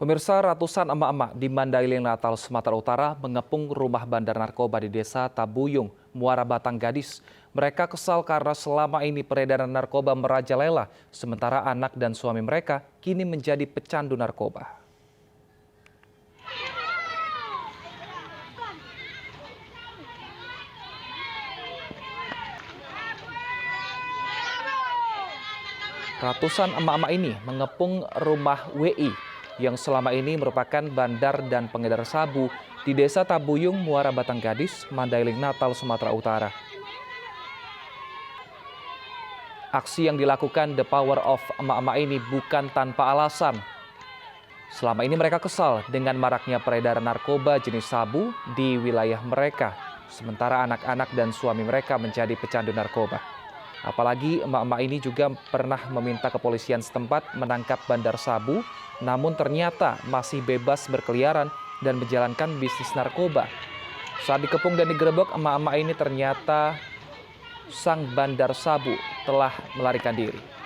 Pemirsa, ratusan emak-emak di Mandailing Natal, Sumatera Utara mengepung rumah bandar narkoba di Desa Tabuyung, Muara Batang Gadis. Mereka kesal karena selama ini peredaran narkoba merajalela, sementara anak dan suami mereka kini menjadi pecandu narkoba. Ratusan emak-emak ini mengepung rumah WI yang selama ini merupakan bandar dan pengedar sabu di Desa Tabuyung, Muara Batang Gadis, Mandailing Natal, Sumatera Utara. Aksi yang dilakukan The Power of emak-emak ini bukan tanpa alasan. Selama ini mereka kesal dengan maraknya peredaran narkoba jenis sabu di wilayah mereka, sementara anak-anak dan suami mereka menjadi pecandu narkoba. Apalagi emak-emak ini juga pernah meminta kepolisian setempat menangkap bandar sabu, namun ternyata masih bebas berkeliaran dan menjalankan bisnis narkoba. Saat dikepung dan digerebek, emak-emak ini ternyata sang bandar sabu telah melarikan diri.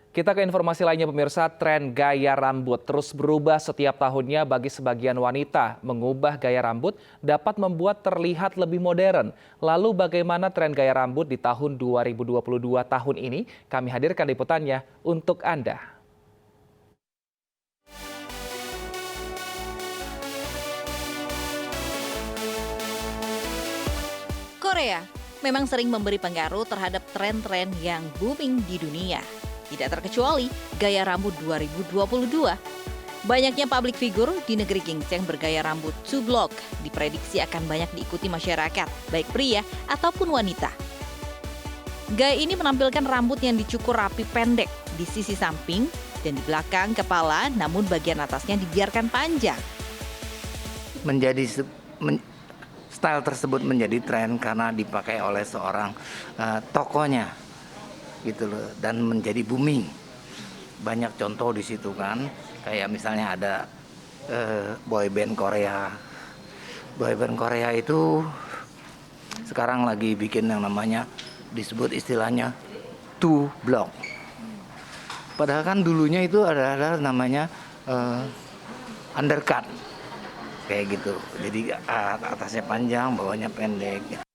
Kita ke informasi lainnya pemirsa, tren gaya rambut terus berubah setiap tahunnya bagi sebagian wanita. Mengubah gaya rambut dapat membuat terlihat lebih modern. Lalu bagaimana tren gaya rambut di tahun 2022 tahun ini? Kami hadirkan liputannya untuk Anda. Korea memang sering memberi pengaruh terhadap tren-tren yang booming di dunia. Tidak terkecuali gaya rambut 2022. Banyaknya public figure di negeri gingseng bergaya rambut two block diprediksi akan banyak diikuti masyarakat, baik pria ataupun wanita. Gaya ini menampilkan rambut yang dicukur rapi pendek di sisi samping dan di belakang kepala, namun bagian atasnya dibiarkan panjang. Style tersebut menjadi tren karena dipakai oleh seorang tokohnya. Gitu loh, dan menjadi booming. Banyak contoh di situ kan, kayak misalnya ada boyband Korea. Boyband Korea itu sekarang lagi bikin yang namanya disebut istilahnya two block. Padahal kan dulunya itu adalah namanya undercut kayak gitu. Jadi atasnya panjang, bawahnya pendek.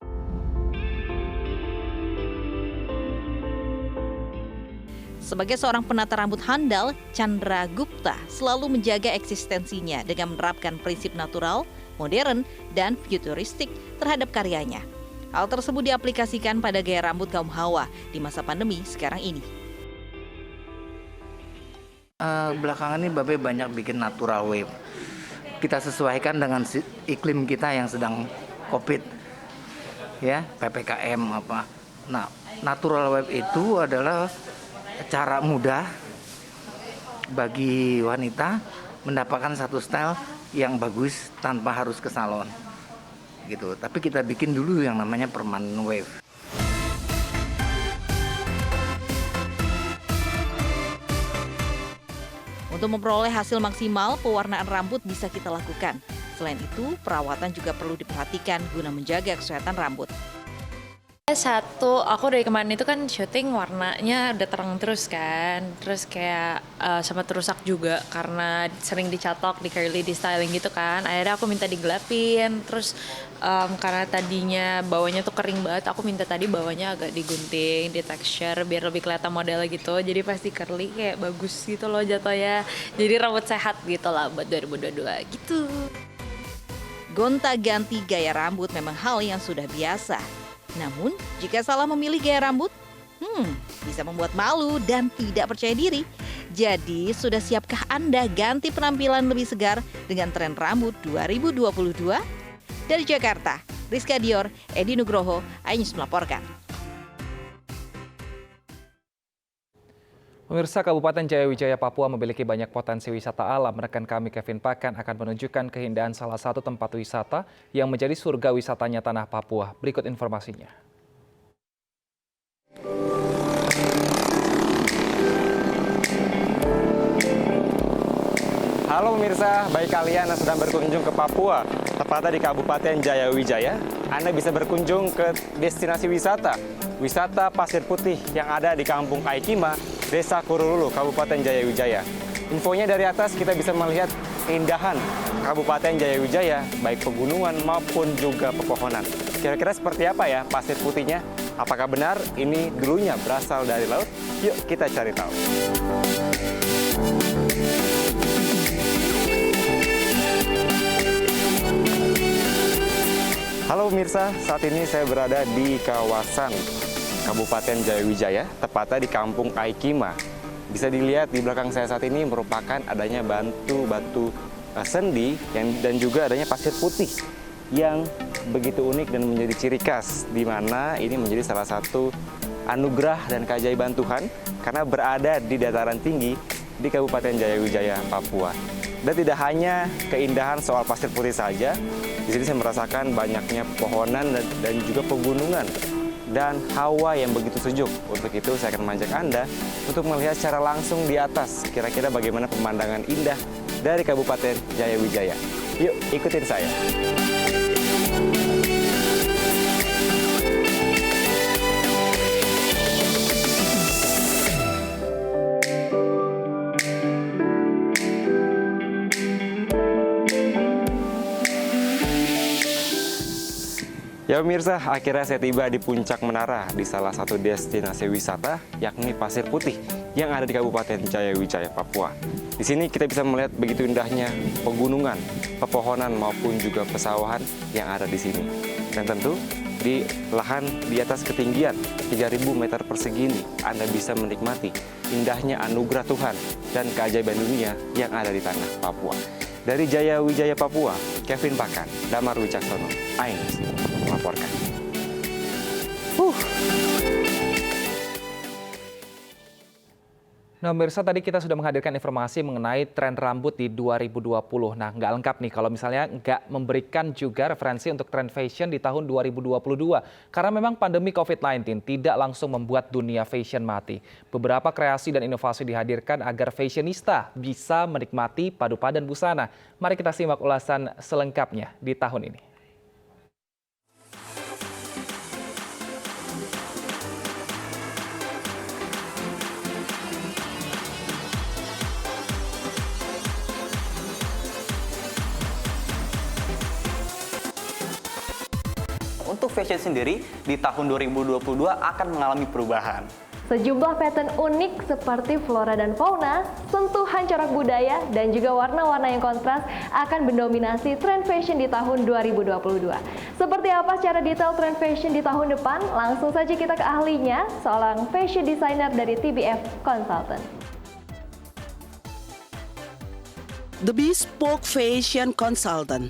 Sebagai seorang penata rambut handal, Chandra Gupta selalu menjaga eksistensinya dengan menerapkan prinsip natural, modern, dan futuristik terhadap karyanya. Hal tersebut diaplikasikan pada gaya rambut kaum hawa di masa pandemi sekarang ini. Belakangan ini Babe banyak bikin natural wave. Kita sesuaikan dengan iklim kita yang sedang COVID, ya, PPKM apa. Nah, natural wave itu adalah cara mudah bagi wanita mendapatkan satu style yang bagus tanpa harus ke salon gitu. Tapi kita bikin dulu yang namanya permanent wave. Untuk memperoleh hasil maksimal, pewarnaan rambut bisa kita lakukan. Selain itu, perawatan juga perlu diperhatikan guna menjaga kesehatan rambut. Satu, aku dari kemarin itu kan syuting warnanya udah terang terus kan, terus kayak sempat rusak juga karena sering dicatok, di curly, di styling gitu kan. Akhirnya aku minta digelapin, terus karena tadinya bawahnya tuh kering banget, aku minta tadi bawahnya agak digunting, di texture biar lebih kelihatan model gitu. Jadi pasti curly kayak bagus gitu loh jatuhnya. Jadi rambut sehat gitu lah buat 2022 gitu. Gonta-ganti gaya rambut memang hal yang sudah biasa. Namun, jika salah memilih gaya rambut, bisa membuat malu dan tidak percaya diri. Jadi, sudah siapkah Anda ganti penampilan lebih segar dengan tren rambut 2022? Dari Jakarta, Rizka Dior, Edi Nugroho, iNews melaporkan. Pemirsa, Kabupaten Jayawijaya, Papua memiliki banyak potensi wisata alam. Rekan kami Kevin Pakan akan menunjukkan keindahan salah satu tempat wisata yang menjadi surga wisatanya tanah Papua. Berikut informasinya. Halo pemirsa, bagi kalian yang sedang berkunjung ke Papua, tepatnya di Kabupaten Jayawijaya, Anda bisa berkunjung ke destinasi wisata wisata pasir putih yang ada di Kampung Aikima, Desa Kurululu, Kabupaten Jayawijaya. Infonya dari atas kita bisa melihat keindahan Kabupaten Jayawijaya, baik pegunungan maupun juga pepohonan. Kira-kira seperti apa ya pasir putihnya? Apakah benar ini dulunya berasal dari laut? Yuk kita cari tahu. Halo pemirsa, saat ini saya berada di kawasan Kabupaten Jayawijaya, tepatnya di Kampung Aikima. Bisa dilihat di belakang saya saat ini merupakan adanya batu sendi dan juga adanya pasir putih yang begitu unik dan menjadi ciri khas, di mana ini menjadi salah satu anugerah dan keajaiban Tuhan karena berada di dataran tinggi di Kabupaten Jayawijaya, Papua. Dan tidak hanya keindahan soal pasir putih saja, di sini saya merasakan banyaknya pepohonan dan juga pegunungan dan hawa yang begitu sejuk. Untuk itu saya akan mengajak Anda untuk melihat secara langsung di atas kira-kira bagaimana pemandangan indah dari Kabupaten Jayawijaya. Yuk ikutin saya. Ya pemirsa, akhirnya saya tiba di puncak menara di salah satu destinasi wisata, yakni Pasir Putih yang ada di Kabupaten Jayawijaya, Papua. Di sini kita bisa melihat begitu indahnya pegunungan, pepohonan maupun juga pesawahan yang ada di sini. Dan tentu di lahan di atas ketinggian 3.000 meter persegi ini Anda bisa menikmati indahnya anugerah Tuhan dan keajaiban dunia yang ada di tanah Papua. Dari Jayawijaya, Papua, Kevin Pakan, Damar Wicaksono, iNews melaporkan. Nah, pemirsa, tadi kita sudah menghadirkan informasi mengenai tren rambut di 2020. Nah, nggak lengkap nih kalau misalnya nggak memberikan juga referensi untuk tren fashion di tahun 2022. Karena memang pandemi COVID-19 tidak langsung membuat dunia fashion mati. Beberapa kreasi dan inovasi dihadirkan agar fashionista bisa menikmati padu padan busana. Mari kita simak ulasan selengkapnya di tahun ini. Untuk fashion sendiri, di tahun 2022 akan mengalami perubahan. Sejumlah pattern unik seperti flora dan fauna, sentuhan corak budaya, dan juga warna-warna yang kontras akan mendominasi tren fashion di tahun 2022. Seperti apa secara detail tren fashion di tahun depan? Langsung saja kita ke ahlinya, seorang fashion designer dari TBF Consultant. The Bespoke Fashion Consultant.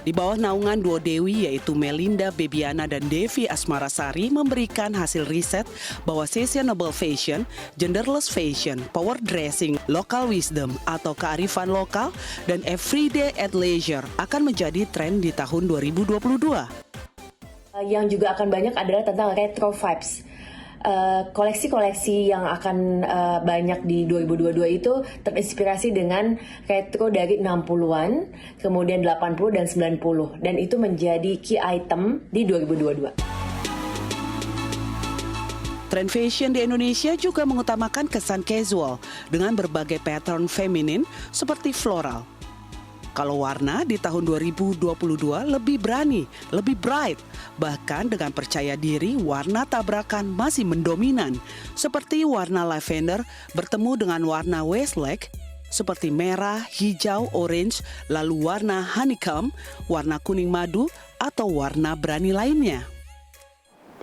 Di bawah naungan duo Dewi yaitu Melinda Bebiana dan Devi Asmarasari memberikan hasil riset bahwa seasonable fashion, genderless fashion, power dressing, local wisdom atau kearifan lokal, dan everyday at leisure akan menjadi tren di tahun 2022. Yang juga akan banyak adalah tentang retro vibes. Koleksi-koleksi yang akan banyak di 2022 itu terinspirasi dengan retro dari 60-an, kemudian 80 dan 90, dan itu menjadi key item di 2022. Tren fashion di Indonesia juga mengutamakan kesan casual dengan berbagai pattern feminin seperti floral. Kalau warna di tahun 2022 lebih berani, lebih bright. Bahkan dengan percaya diri, warna tabrakan masih mendominan. Seperti warna lavender bertemu dengan warna Westlake, seperti merah, hijau, orange, lalu warna honeycomb, warna kuning madu, atau warna berani lainnya.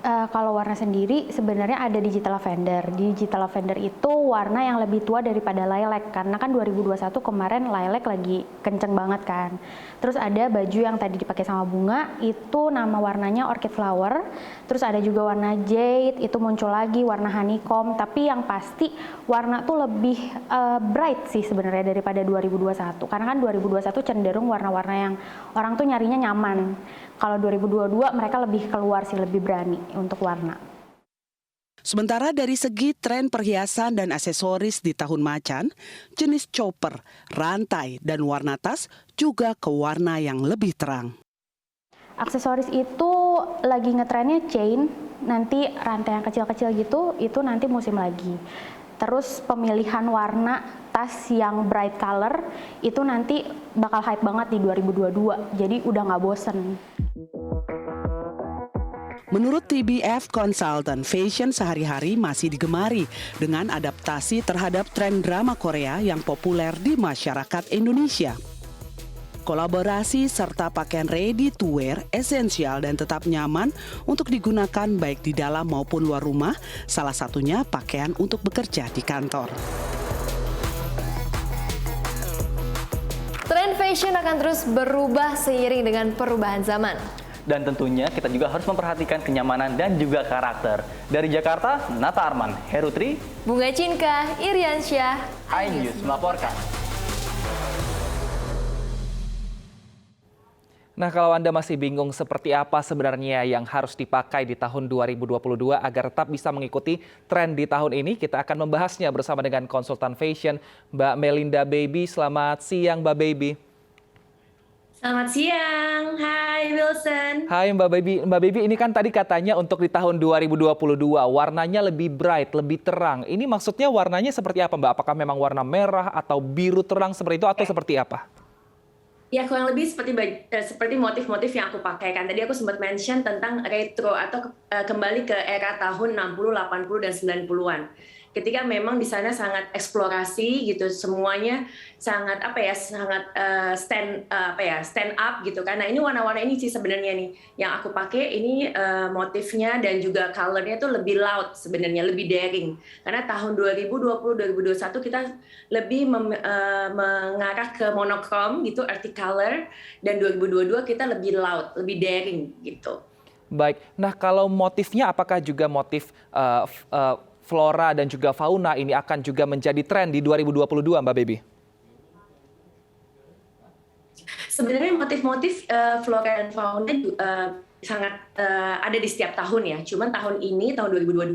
Kalau warna sendiri sebenarnya ada digital lavender. Digital lavender itu warna yang lebih tua daripada lilac karena kan 2021 kemarin lilac lagi kenceng banget kan. Terus ada baju yang tadi dipakai sama bunga itu nama warnanya orchid flower. Terus ada juga warna jade itu muncul lagi warna honeycomb. Tapi yang pasti warna tuh lebih bright sih sebenarnya daripada 2021 karena kan 2021 cenderung warna-warna yang orang tuh nyarinya nyaman. Kalau 2022 mereka lebih keluar sih, lebih berani untuk warna. Sementara dari segi tren perhiasan dan aksesoris di tahun macan, jenis chopper, rantai, dan warna tas juga ke warna yang lebih terang. Aksesoris itu lagi ngetrennya chain, nanti rantai yang kecil-kecil gitu, itu nanti musim lagi. Terus pemilihan warna tas yang bright color itu nanti bakal hype banget di 2022, jadi udah nggak bosen. Menurut TBF Consultant, fashion sehari-hari masih digemari dengan adaptasi terhadap tren drama Korea yang populer di masyarakat Indonesia. Kolaborasi serta pakaian ready to wear esensial dan tetap nyaman untuk digunakan baik di dalam maupun luar rumah, salah satunya pakaian untuk bekerja di kantor. Tren fashion akan terus berubah seiring dengan perubahan zaman. Dan tentunya kita juga harus memperhatikan kenyamanan dan juga karakter. Dari Jakarta, Nata Arman, Herutri, Bunga Cinka, Iriansyah, iNews melaporkan. Nah, kalau Anda masih bingung seperti apa sebenarnya yang harus dipakai di tahun 2022 agar tetap bisa mengikuti tren di tahun ini, kita akan membahasnya bersama dengan konsultan fashion Mbak Melinda Baby. Selamat siang, Mbak Baby. Selamat siang, hai Wilson. Hai Mbak Baby. Mbak Baby, ini kan tadi katanya untuk di tahun 2022 warnanya lebih bright, lebih terang. Ini maksudnya warnanya seperti apa, Mbak? Apakah memang warna merah atau biru terang seperti itu atau seperti apa? Ya, kurang lebih seperti motif-motif yang aku pakai kan. Tadi aku sempat mention tentang retro atau kembali ke era tahun 60, 80 dan 90-an. Ketika memang di sana sangat eksplorasi gitu, semuanya sangat stand up gitu kan. Nah, ini warna-warna ini sih sebenarnya nih yang aku pakai ini motifnya dan juga colornya tuh lebih loud sebenarnya, lebih daring. Karena tahun 2020 2021 kita lebih mengarah ke monokrom gitu, earthy color, dan 2022 kita lebih loud, lebih daring gitu. Baik. Nah, kalau motifnya apakah juga motif flora dan juga fauna ini akan juga menjadi tren di 2022, Mbak Baby? Sebenarnya motif-motif flora dan fauna sangat ada di setiap tahun ya. Cuman tahun ini, tahun 2022,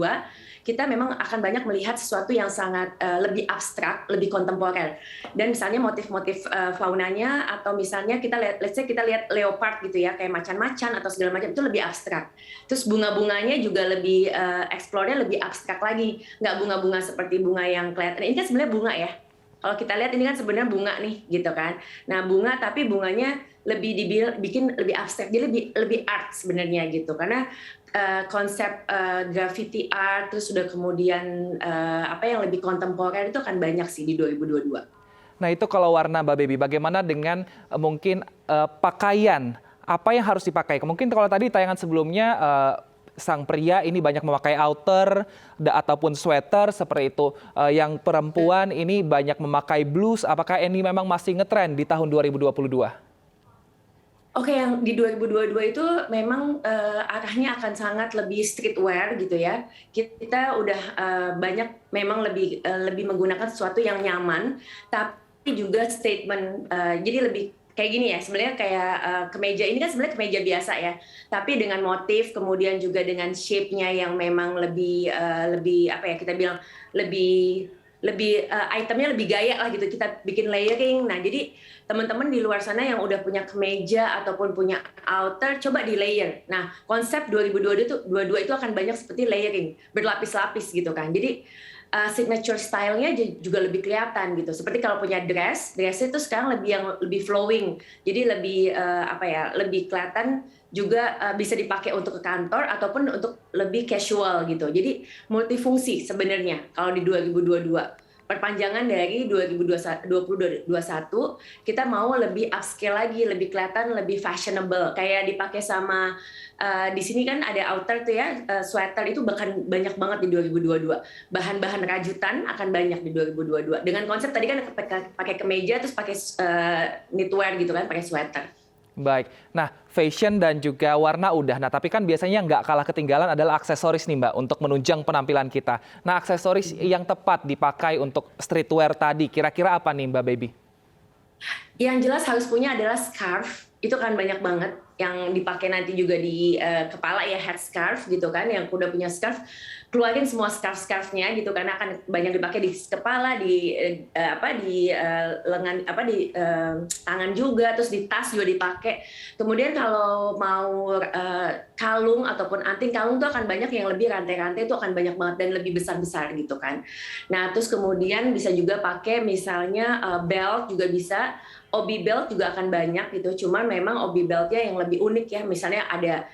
kita memang akan banyak melihat sesuatu yang sangat lebih abstrak, lebih kontemporer. Dan misalnya motif-motif faunanya atau misalnya kita lihat, let's say kita lihat leopard gitu ya, kayak macan-macan atau segala macam, itu lebih abstrak. Terus bunga-bunganya juga lebih explore-nya lebih abstrak lagi, nggak bunga-bunga seperti bunga yang kelihatan. Ini kan sebenarnya bunga ya. Kalau kita lihat ini kan sebenarnya bunga nih, gitu kan. Nah, bunga tapi bunganya lebih dibikin lebih abstrak, jadi lebih art sebenarnya gitu. Karena konsep graffiti art terus sudah kemudian yang lebih kontemporer itu akan banyak sih di 2022. Nah, itu kalau warna, Mbak Baby, bagaimana dengan mungkin pakaian? Apa yang harus dipakai? Mungkin kalau tadi tayangan sebelumnya sang pria ini banyak memakai outer ataupun sweater seperti itu. Yang perempuan ini banyak memakai blus. Apakah ini memang masih ngetren di tahun 2022? Oke, yang di 2022 itu memang arahnya akan sangat lebih streetwear gitu ya. Kita udah banyak memang lebih menggunakan sesuatu yang nyaman, tapi juga statement. Jadi lebih kayak gini ya, sebenarnya kayak kemeja ini kan sebenarnya kemeja biasa ya, tapi dengan motif, kemudian juga dengan shape-nya yang memang lebih kita bilang lebih itemnya lebih gaya lah gitu, kita bikin layering. Nah, jadi teman-teman di luar sana yang udah punya kemeja ataupun punya outer, coba di layer. Nah, konsep 2022 itu akan banyak seperti layering, berlapis-lapis gitu kan. Jadi signature style-nya juga lebih kelihatan gitu. Seperti kalau punya dress itu sekarang lebih flowing. Jadi lebih kelihatan juga bisa dipakai untuk ke kantor ataupun untuk lebih casual gitu. Jadi multifungsi sebenarnya kalau di 2022. Perpanjangan dari 2021 kita mau lebih upscale lagi, lebih kelihatan, lebih fashionable. Kayak dipakai sama di sini kan ada outer tuh ya, sweater itu bahkan banyak banget di 2022. Bahan-bahan rajutan akan banyak di 2022. Dengan konsep tadi kan pakai kemeja terus pakai knitwear gitu kan, pakai sweater. Baik. Nah, fashion dan juga warna udah. Nah, tapi kan biasanya nggak kalah ketinggalan adalah aksesoris nih, Mbak, untuk menunjang penampilan kita. Nah, aksesoris yang tepat dipakai untuk streetwear tadi, kira-kira apa nih, Mbak Baby? Yang jelas harus punya adalah scarf. Itu kan banyak banget yang dipakai nanti juga di kepala ya, head scarf gitu kan, yang udah punya scarf. keluarin semua scarf-scarfnya gitu, karena akan banyak dipakai di kepala, di lengan, di tangan juga, terus di tas juga dipakai. Kemudian kalau mau kalung ataupun anting, kalung tuh akan banyak yang lebih rantai-rantai, itu akan banyak banget dan lebih besar-besar gitu kan. Nah, terus kemudian bisa juga pakai misalnya belt juga bisa, obi belt juga akan banyak gitu. Cuman memang obi beltnya yang lebih unik ya, misalnya ada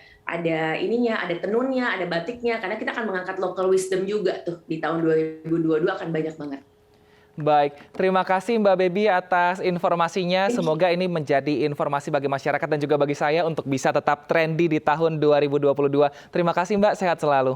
ininya, ada tenunnya, ada batiknya, karena kita akan mengangkat local wisdom juga tuh di tahun 2022 akan banyak banget. Baik, terima kasih Mbak Baby atas informasinya. Semoga ini menjadi informasi bagi masyarakat dan juga bagi saya untuk bisa tetap trendy di tahun 2022. Terima kasih Mbak, sehat selalu.